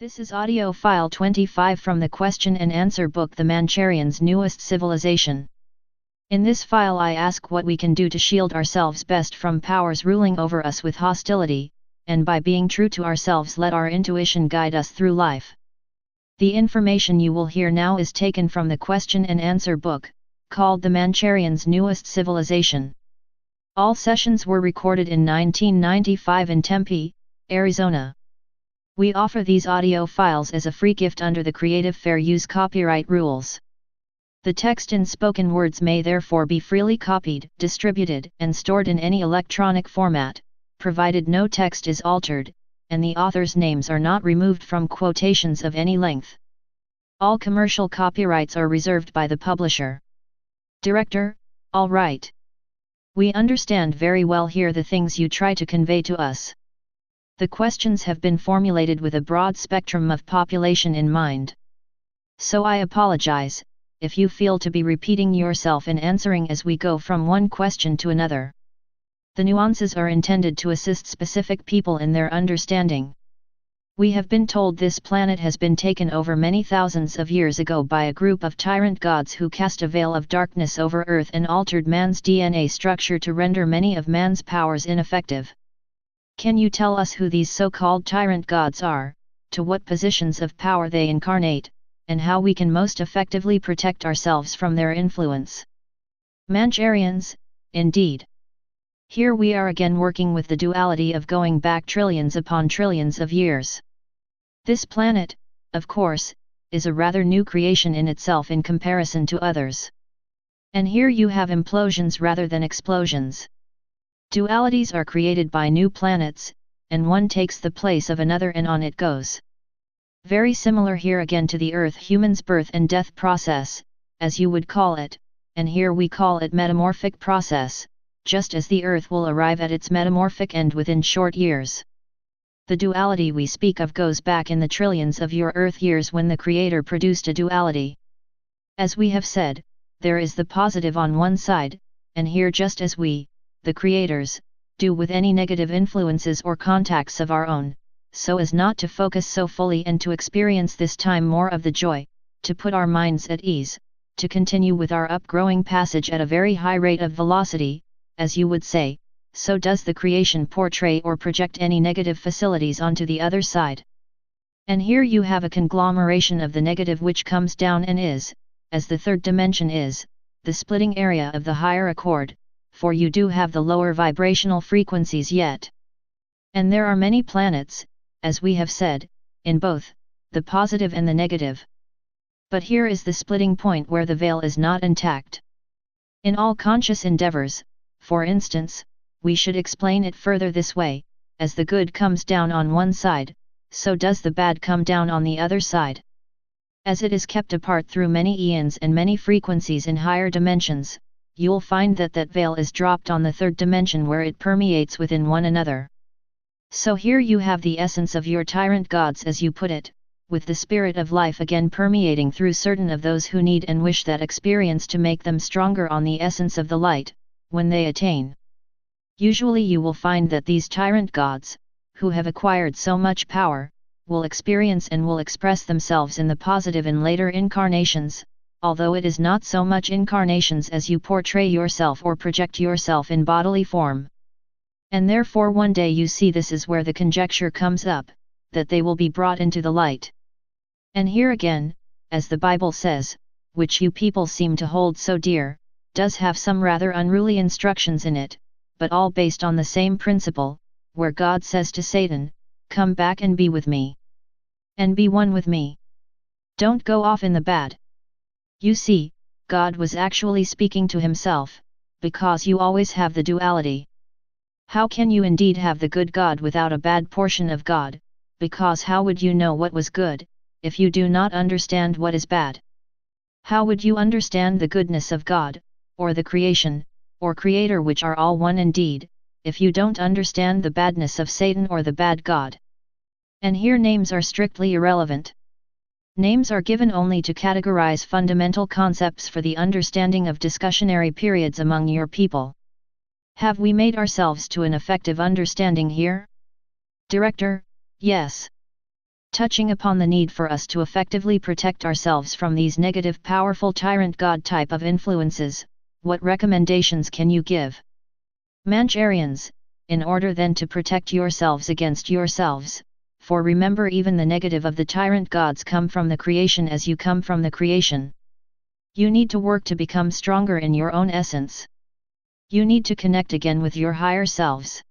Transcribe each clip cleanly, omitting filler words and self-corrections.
This is audio file 25 from the question and answer book The Mancharians' Newest Civilization. In this file I ask what we can do to shield ourselves best from powers ruling over us with hostility, and by being true to ourselves let our intuition guide us through life. The information you will hear now is taken from the question and answer book, called The Mancharians' Newest Civilization. All sessions were recorded in 1995 in Tempe, Arizona. We offer these audio files as a free gift under the Creative Fair Use copyright rules. The text in spoken words may therefore be freely copied, distributed, and stored in any electronic format, provided no text is altered, and the authors' names are not removed from quotations of any length. All commercial copyrights are reserved by the publisher. Director: all right. We understand very well here the things you try to convey to us. The questions have been formulated with a broad spectrum of population in mind. So I apologize, if you feel to be repeating yourself in answering as we go from one question to another. The nuances are intended to assist specific people in their understanding. We have been told this planet has been taken over many thousands of years ago by a group of tyrant gods who cast a veil of darkness over Earth and altered man's DNA structure to render many of man's powers ineffective. Can you tell us who these so-called tyrant gods are, to what positions of power they incarnate, and how we can most effectively protect ourselves from their influence? Mancharians, indeed. Here we are again working with the duality of going back trillions upon trillions of years. This planet, of course, is a rather new creation in itself in comparison to others. And here you have implosions rather than explosions. Dualities are created by new planets, and one takes the place of another and on it goes. Very similar here again to the Earth human's birth and death process, as you would call it, and here we call it metamorphic process, just as the Earth will arrive at its metamorphic end within short years. The duality we speak of goes back in the trillions of your Earth years when the Creator produced a duality. As we have said, there is the positive on one side, and here just as we, the creators, do with any negative influences or contacts of our own, so as not to focus so fully and to experience this time more of the joy, to put our minds at ease, to continue with our upgrowing passage at a very high rate of velocity, as you would say, so does the creation portray or project any negative facilities onto the other side. And here you have a conglomeration of the negative which comes down and is, as the third dimension is, the splitting area of the higher accord, for you do have the lower vibrational frequencies yet. And there are many planets, as we have said, in both, the positive and the negative. But here is the splitting point where the veil is not intact. In all conscious endeavors, for instance, we should explain it further this way: as the good comes down on one side, so does the bad come down on the other side. As it is kept apart through many eons and many frequencies in higher dimensions, you'll find that that veil is dropped on the third dimension where it permeates within one another. So here you have the essence of your tyrant gods as you put it, with the spirit of life again permeating through certain of those who need and wish that experience to make them stronger on the essence of the light, when they attain. Usually you will find that these tyrant gods, who have acquired so much power, will experience and will express themselves in the positive in later incarnations, although it is not so much incarnations as you portray yourself or project yourself in bodily form. And therefore one day you see this is where the conjecture comes up, that they will be brought into the light. And here again, as the Bible says, which you people seem to hold so dear, does have some rather unruly instructions in it, but all based on the same principle, where God says to Satan, "Come back and be with me. And be one with me. Don't go off in the bad." You see, God was actually speaking to himself, because you always have the duality. How can you indeed have the good God without a bad portion of God, because how would you know what was good, if you do not understand what is bad? How would you understand the goodness of God, or the creation, or Creator which are all one indeed, if you don't understand the badness of Satan or the bad God? And here names are strictly irrelevant. Names are given only to categorize fundamental concepts for the understanding of discussionary periods among your people. Have we made ourselves to an effective understanding here? Director: yes. touching upon the need for us to effectively protect ourselves from these negative powerful tyrant god type of influences, what recommendations can you give? Mancharians, in order then to protect yourselves against yourselves, for remember even the negative of the tyrant gods come from the creation as you come from the creation. You need to work to become stronger in your own essence. You need to connect again with your higher selves.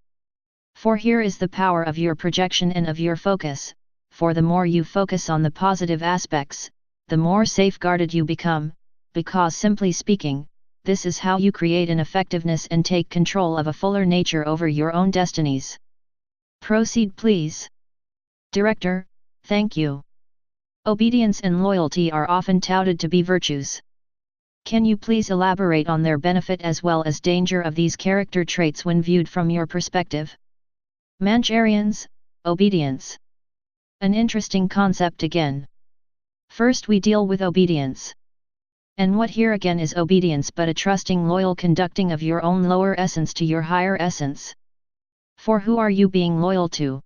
For here is the power of your projection and of your focus, for the more you focus on the positive aspects, the more safeguarded you become, because simply speaking, this is how you create an effectiveness and take control of a fuller nature over your own destinies. Proceed please. Director, thank you. Obedience and loyalty are often touted to be virtues. Can you please elaborate on their benefit as well as danger of these character traits when viewed from your perspective? Mancharians, obedience. An interesting concept again. First we deal with obedience. And what here again is obedience but a trusting loyal conducting of your own lower essence to your higher essence? For who are you being loyal to?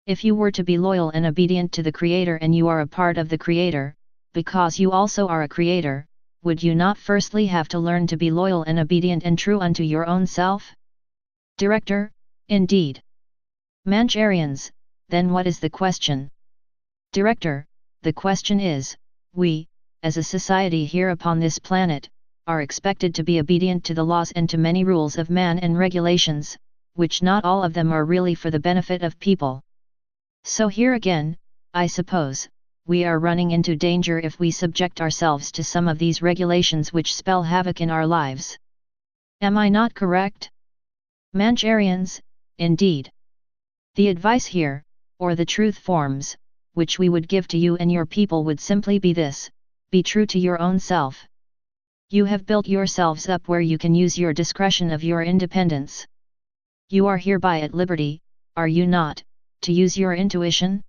If you were to be loyal and obedient to the Creator and you are a part of the Creator, because you also are a Creator, would you not firstly have to learn to be loyal and obedient and true unto your own self? Director, indeed. Mancharians, then what is the question? Director, the question is, we, as a society here upon this planet, are expected to be obedient to the laws and to many rules of man and regulations, which not all of them are really for the benefit of people. So here again, I suppose, we are running into danger if we subject ourselves to some of these regulations which spell havoc in our lives. Am I not correct? Mancharians, indeed. The advice here, or the truth forms, which we would give to you and your people would simply be this: be true to your own self. You have built yourselves up where you can use your discretion of your independence. You are hereby at liberty, are you not, to use your intuition?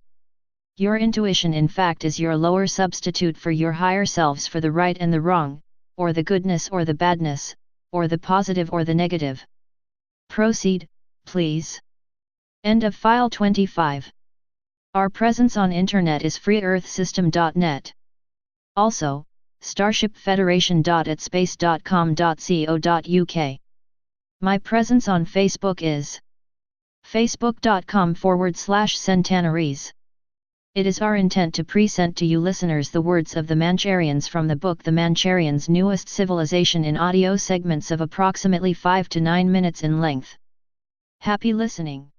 Your intuition in fact is your lower substitute for your higher selves for the right and the wrong, or the goodness or the badness, or the positive or the negative. Proceed, please. End of file 25. Our presence on internet is freeearthsystem.net. Also, starshipfederation.atspace.com.co.uk. My presence on Facebook is facebook.com/Sentana-Ries. It is our intent to present to you listeners the words of the Mancharians from the book The Mancharians' Newest Civilization in audio segments of approximately 5 to 9 minutes in length. Happy listening.